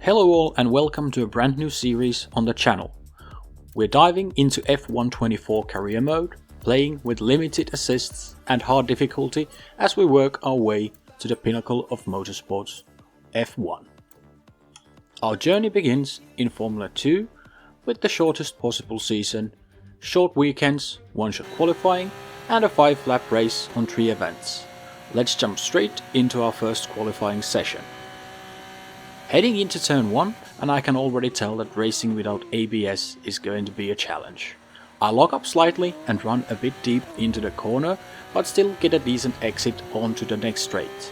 Hello all and welcome to a brand new series on the channel. We're diving into F124 career mode, playing with limited assists and hard difficulty as we work our way to the pinnacle of motorsports, F1. Our journey begins in Formula 2 with the shortest possible season, short weekends, one-shot qualifying and a 5-lap race on 3 events. Let's jump straight into our first qualifying session. Heading into turn 1, and I can already tell that racing without ABS is going to be a challenge. I lock up slightly and run a bit deep into the corner, but still get a decent exit onto the next straight.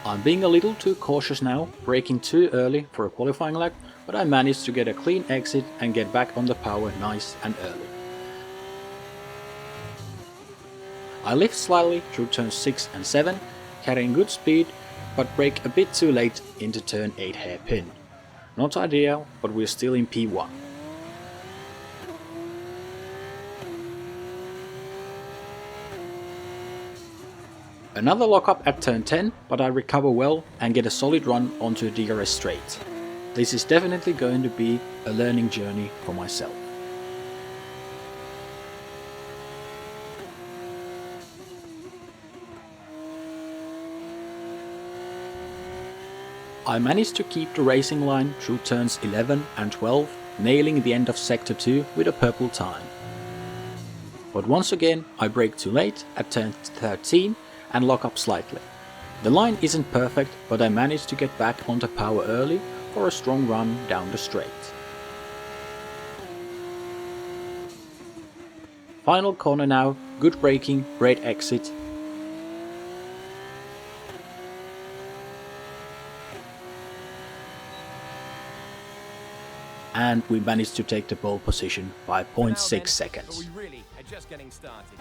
I'm being a little too cautious now, braking too early for a qualifying lap, but I managed to get a clean exit and get back on the power nice and early. I lift slightly through turns 6 and 7, carrying good speed, but brake a bit too late into turn 8 hairpin. Not ideal, but we're still in P1. Another lockup at turn 10, but I recover well and get a solid run onto a DRS straight. This is definitely going to be a learning journey for myself. I managed to keep the racing line through turns 11 and 12, nailing the end of sector 2 with a purple time. But once again I brake too late at turn 13 and lock up slightly. The line isn't perfect, but I managed to get back onto power early for a strong run down the straight. Final corner now, good braking, great exit. And we managed to take the pole position by 0.6 seconds. We really are just getting started.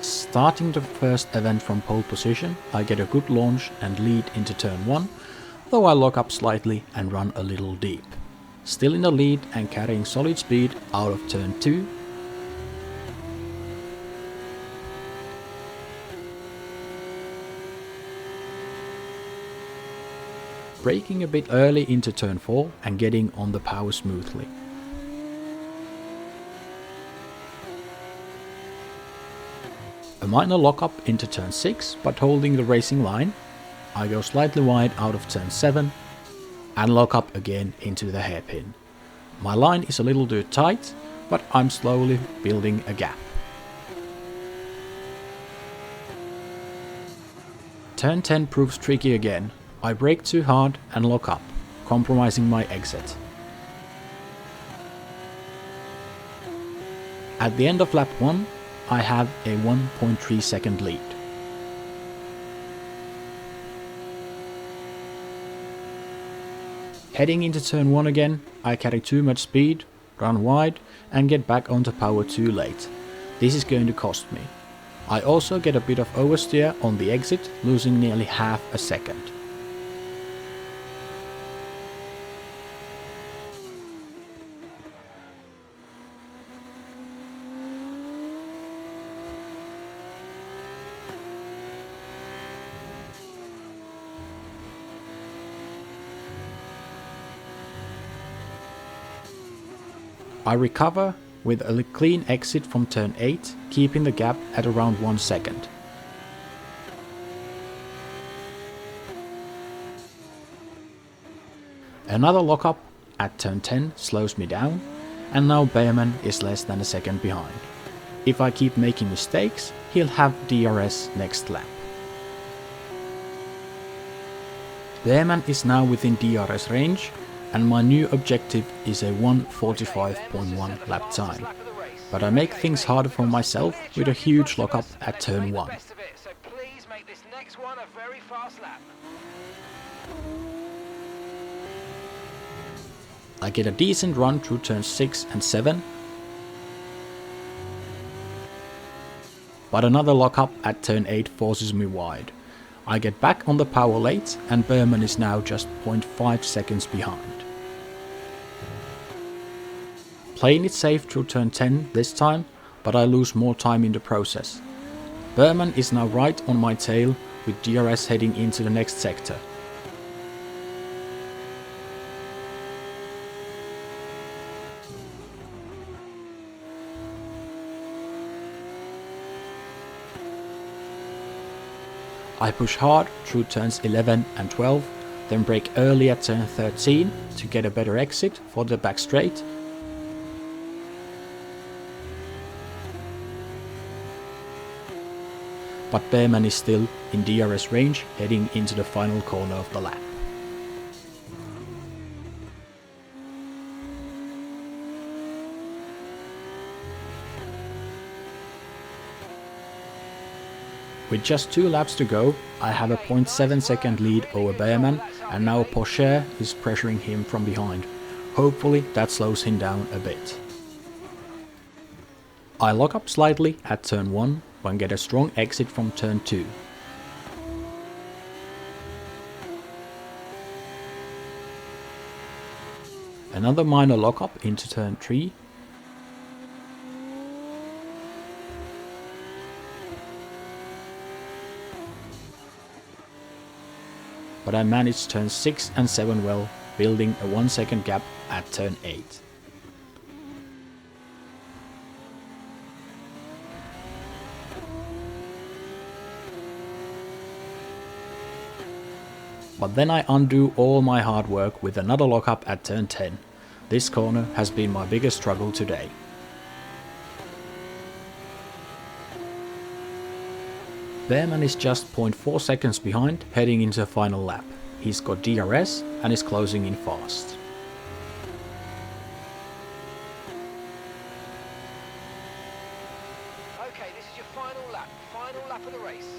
Starting the first event from pole position, I get a good launch and lead into turn 1, though I lock up slightly and run a little deep. Still in the lead and carrying solid speed out of turn 2. Braking a bit early into turn 4 and getting on the power smoothly. A minor lockup into turn 6, but holding the racing line. I go slightly wide out of turn 7 and lock up again into the hairpin. My line is a little too tight, but I'm slowly building a gap. Turn 10 proves tricky again. I brake too hard and lock up, compromising my exit. At the end of lap 1, I have a 1.3 second lead. Heading into turn 1 again, I carry too much speed, run wide and get back onto power too late. This is going to cost me. I also get a bit of oversteer on the exit, losing nearly half a second. I recover with a clean exit from turn 8, keeping the gap at around 1 second. Another lockup at turn 10 slows me down, and now Behrman is less than a second behind. If I keep making mistakes, he'll have DRS next lap. Behrman is now within DRS range, and my new objective is a 1:45.1 lap time. But I make things harder for myself with a huge lockup at turn 1. I get a decent run through turns 6 and 7, but another lockup at turn 8 forces me wide. I get back on the power late and Behrman is now just 0.5 seconds behind. Playing it safe through turn 10 this time, but I lose more time in the process. Berman is now right on my tail with DRS heading into the next sector. I push hard through turns 11 and 12, then brake early at turn 13 to get a better exit for the back straight. But Behrman is still in DRS range heading into the final corner of the lap. With just 2 laps to go, I have a 0.7 second lead over Behrman, and now Porsche is pressuring him from behind. Hopefully that slows him down a bit. I lock up slightly at turn 1 and get a strong exit from turn 2. Another minor lockup into turn 3. But I managed turns 6 and 7 well, building a 1 second gap at turn 8. But then I undo all my hard work with another lockup at turn 10. This corner has been my biggest struggle today. Behrman is just 0.4 seconds behind heading into the final lap. He's got DRS and is closing in fast. Okay, this is your final lap of the race.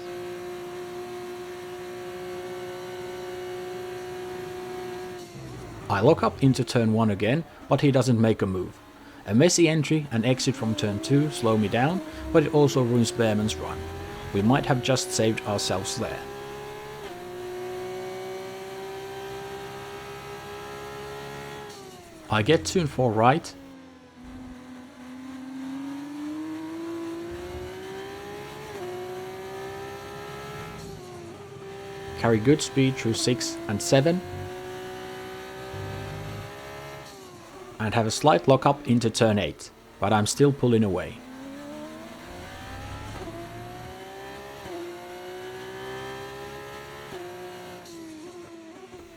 I lock up into turn 1 again, but he doesn't make a move. A messy entry and exit from turn 2 slow me down, but it also ruins Behrman's run. We might have just saved ourselves there. I get turn 4 right. Carry good speed through 6 and 7. And have a slight lockup into turn 8, but I'm still pulling away.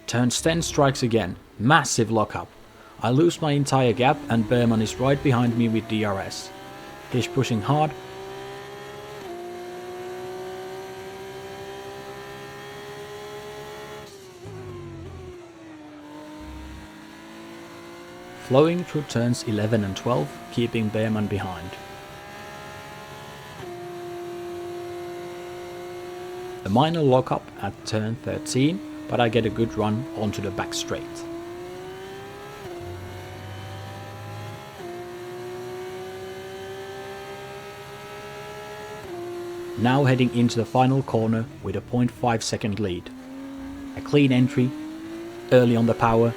Turns 10 strikes again, massive lockup. I lose my entire gap and Behrman is right behind me with DRS. He's pushing hard. Flowing through turns 11 and 12, keeping Behrman behind. A minor lockup at turn 13, but I get a good run onto the back straight. Now heading into the final corner with a 0.5 second lead. A clean entry, early on the power,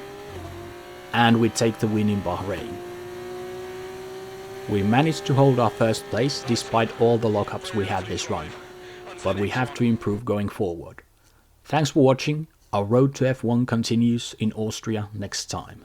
and we take the win in Bahrain. We managed to hold our first place despite all the lockups we had this run, but we have to improve going forward. Thanks for watching. Our road to F1 continues in Austria next time.